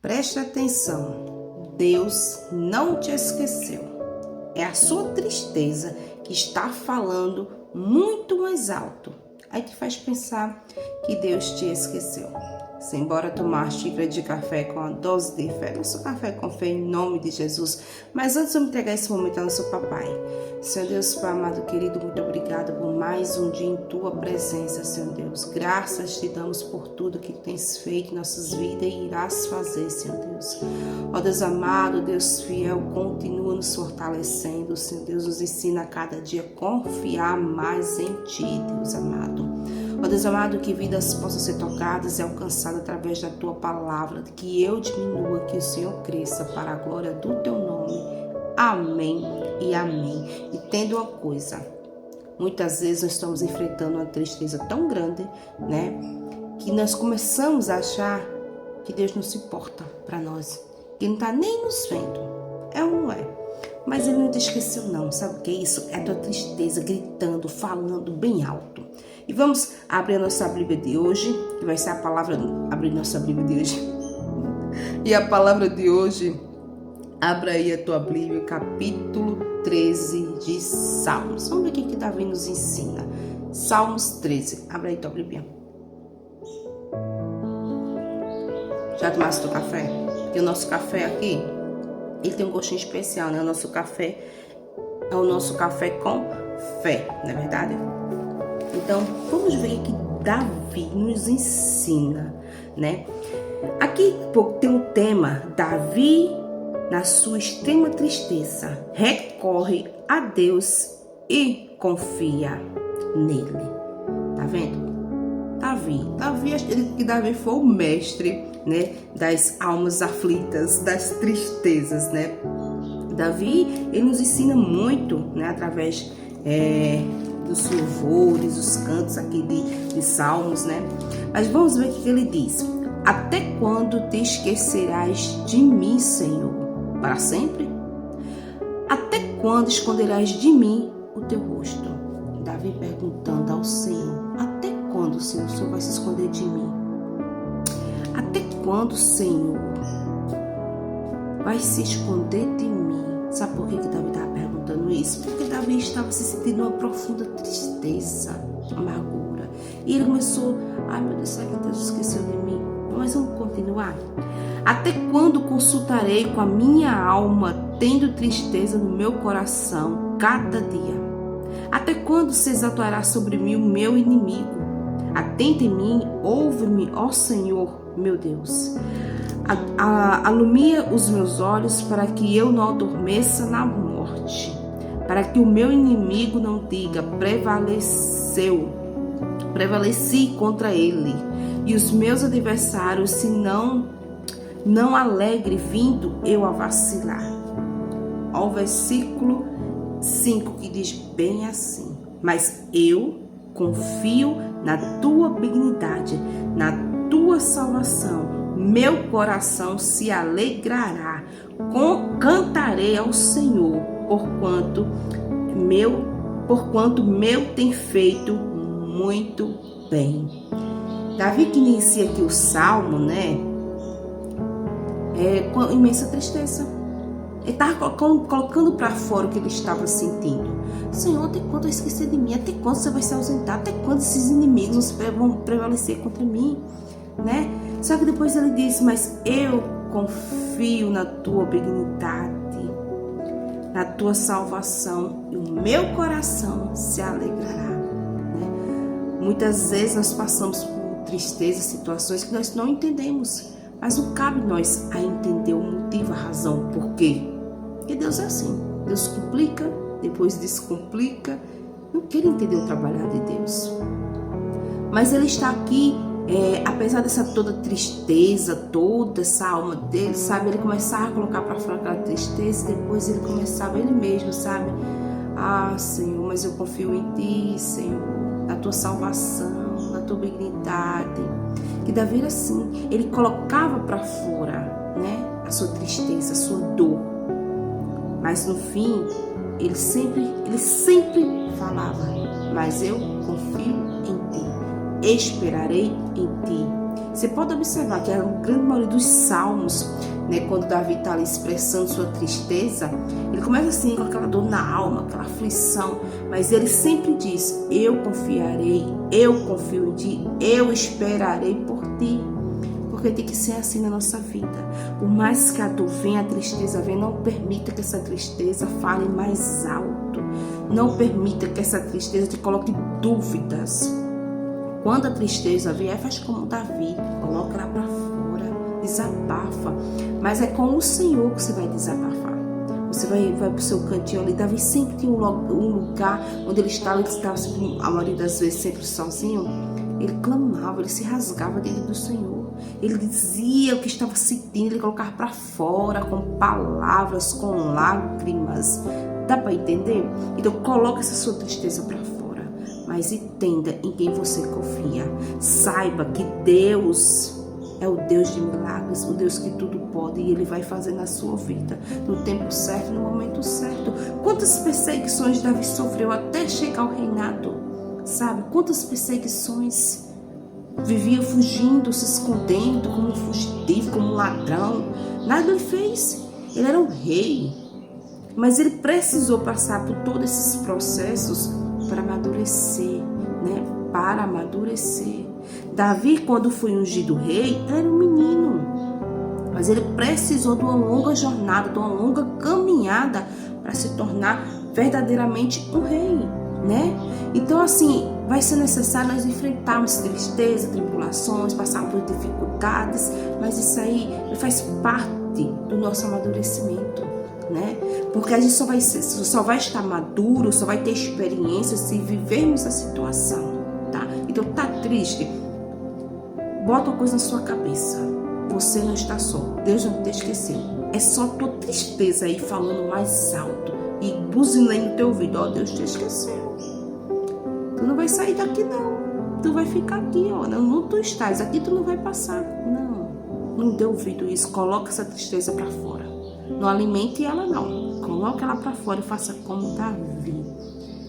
Preste atenção, Deus não te esqueceu. É a sua tristeza que está falando muito mais alto. Aí te faz pensar que Deus te esqueceu. Sem bora tomar xícara de café com a dose de fé. Nosso café com fé em nome de Jesus. Mas antes de eu entregar esse momento ao nosso papai. Senhor Deus, Pai amado querido, muito obrigado por mais um dia em tua presença, Senhor Deus. Graças te damos por tudo que tens feito em nossas vidas e irás fazer, Senhor Deus. Ó Deus amado, Deus fiel, continua nos fortalecendo, Senhor Deus. Nos ensina a cada dia a confiar mais em ti, Deus amado. Ó Deus amado, que vidas possam ser tocadas e alcançadas através da tua palavra, que eu diminua, que o Senhor cresça para a glória do teu nome. Amém e amém. Entenda uma coisa, muitas vezes nós estamos enfrentando uma tristeza tão grande, né, que nós começamos a achar que Deus não se importa para nós, que não está nem nos vendo. É ou não é? Mas Ele não te esqueceu não, sabe o que é isso? É a tua tristeza gritando, falando bem alto. E vamos abrir a nossa Bíblia de hoje, que vai ser a palavra, abrir nossa Bíblia de hoje. E a palavra de hoje, abra aí a tua Bíblia, capítulo 13 de Salmos. Vamos ver o que Davi nos ensina. Salmos 13, abra aí tua Bíblia. Já tomaste teu café? Porque o nosso café aqui, ele tem um gostinho especial, né? O nosso café é o nosso café com fé, não é verdade? Então, vamos ver o que Davi nos ensina, né? Aqui tem um tema, Davi, na sua extrema tristeza, recorre a Deus e confia nele. Tá vendo? Davi foi o mestre, né, das almas aflitas, das tristezas, né? Davi, ele nos ensina muito, né, através dos louvores, dos cantos aqui de Salmos, né? Mas vamos ver o que ele diz. Até quando te esquecerás de mim, Senhor? Para sempre? Até quando esconderás de mim o teu rosto? Davi perguntando ao Senhor. Até quando, Senhor, o Senhor vai se esconder de mim? Até quando, Senhor, vai se esconder de mim? Sabe por que Davi estava perguntando isso? Porque Davi estava se sentindo uma profunda tristeza, amargura. E ele começou, ai meu Deus, será que Deus esqueceu de mim? Mas vamos continuar. Até quando consultarei com a minha alma, tendo tristeza no meu coração cada dia? Até quando se exaltará sobre mim o meu inimigo? Atenta em mim, ouve-me, ó Senhor, meu Deus. Alumia os meus olhos para que eu não adormeça na morte, para que o meu inimigo não diga, prevaleci contra ele, e os meus adversários, se não alegre vindo eu a vacilar. Ao versículo 5 que diz bem assim, mas eu confio na tua benignidade, na tua salvação, meu coração se alegrará, cantarei ao Senhor, porquanto meu tem feito muito bem. Davi que inicia aqui o salmo, né, com imensa tristeza. Ele estava colocando para fora o que ele estava sentindo. Senhor, até quando eu esquecer de mim? Até quando você vai se ausentar? Até quando esses inimigos vão prevalecer contra mim? Né? Só que depois ele diz, mas eu confio na tua benignidade, na tua salvação, e o meu coração se alegrará. Né? Muitas vezes nós passamos por tristezas, situações que nós não entendemos, mas não cabe nós a entender o motivo, a razão, por quê. Porque Deus é assim, Deus complica, depois descomplica, não quer entender o trabalhar de Deus. Mas Ele está aqui, apesar dessa toda tristeza, toda essa alma dele, sabe, ele começava a colocar para fora aquela tristeza, e depois ele começava ele mesmo, sabe, ah Senhor, mas eu confio em Ti, Senhor, na Tua salvação, na Tua benignidade. Que Davi era assim, ele colocava para fora, né, a sua tristeza, a sua dor, mas no fim ele sempre falava, mas eu confio em Ti, esperarei em Ti, Você pode observar que a grande maioria dos salmos, né, quando Davi está ali expressando sua tristeza, ele começa assim com aquela dor na alma, aquela aflição, mas ele sempre diz: eu confiarei, eu confio em ti, eu esperarei por ti. Porque tem que ser assim na nossa vida. Por mais que a dor venha, a tristeza venha, não permita que essa tristeza fale mais alto. Não permita que essa tristeza te coloque dúvidas. Quando a tristeza vier, faz como Davi, coloca ela para fora, desabafa. Mas é com o Senhor que você vai desabafar. Você vai para o seu cantinho ali. Davi sempre tinha um lugar onde ele estava sempre, a maioria das vezes sempre sozinho. Ele clamava, ele se rasgava diante do Senhor. Ele dizia o que estava sentindo, ele colocava para fora com palavras, com lágrimas. Dá para entender? Então coloca essa sua tristeza para fora, mas entenda em quem você confia. Saiba que Deus é o Deus de milagres, o Deus que tudo pode, e Ele vai fazer na sua vida, no tempo certo, no momento certo. Quantas perseguições Davi sofreu até chegar ao reinado, sabe? Quantas perseguições. Vivia fugindo, se escondendo, como um fugitivo, como um ladrão. Nada ele fez. Ele era um rei. Mas ele precisou passar por todos esses processos para amadurecer, né? Para amadurecer. Davi, quando foi ungido rei, era um menino. Mas ele precisou de uma longa jornada, de uma longa caminhada para se tornar verdadeiramente um rei, né? Então, assim, vai ser necessário nós enfrentarmos tristeza, tribulações, passar por dificuldades, mas isso aí faz parte do nosso amadurecimento, né? Porque a gente só vai estar maduro, só vai ter experiência se vivermos a situação, tá? Então, tá triste? Bota uma coisa na sua cabeça. Você não está só. Deus não te esqueceu. É só tua tristeza aí falando mais alto e buzinando no teu ouvido. Ó, Deus te esqueceu. Tu não vai sair daqui, não. Tu vai ficar aqui, ó. Não tu estás. Aqui tu não vai passar. Não dê ouvido isso. Coloca essa tristeza para fora. Não alimente ela, não. Coloca ela para fora e faça como Davi.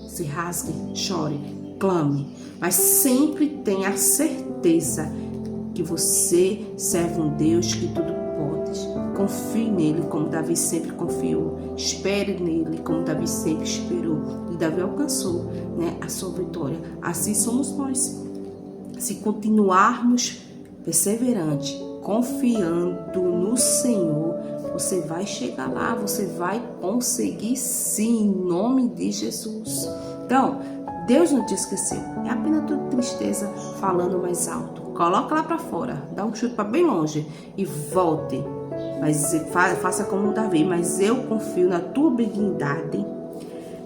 Se rasgue, chore, clame. Mas sempre tenha a certeza que você serve um Deus que tudo pode. Confie nele como Davi sempre confiou. Espere nele como Davi sempre esperou. E Davi alcançou, né, a sua vitória. Assim somos nós. Se continuarmos perseverantes, confiando no Senhor, você vai chegar lá, você vai conseguir sim, em nome de Jesus. Então, Deus não te esqueceu. É apenas a tua tristeza falando mais alto. Coloca lá para fora, dá um chute para bem longe e volte. Mas faça como Davi, mas eu confio na tua benignidade,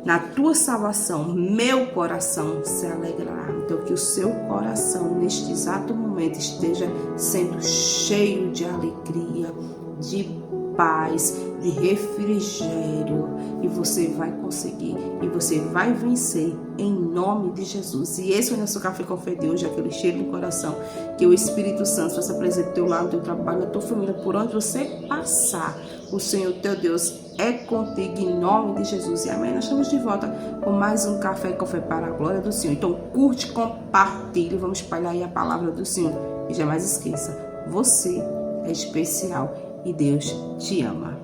na tua salvação. Meu coração se alegrará. Então que o seu coração neste exato momento esteja sendo cheio de alegria, de paz, de refrigério, e você vai conseguir, e você vai vencer em nome de Jesus. E esse é o nosso Café com Fé de hoje, aquele cheiro no coração, que o Espírito Santo faça presente no teu lar, no teu trabalho, na tua família, por onde você passar. O Senhor teu Deus é contigo em nome de Jesus. E amanhã nós estamos de volta com mais um Café com Fé para a glória do Senhor. Então curte, compartilhe, vamos espalhar aí a palavra do Senhor. E jamais esqueça, você é especial e Deus te ama.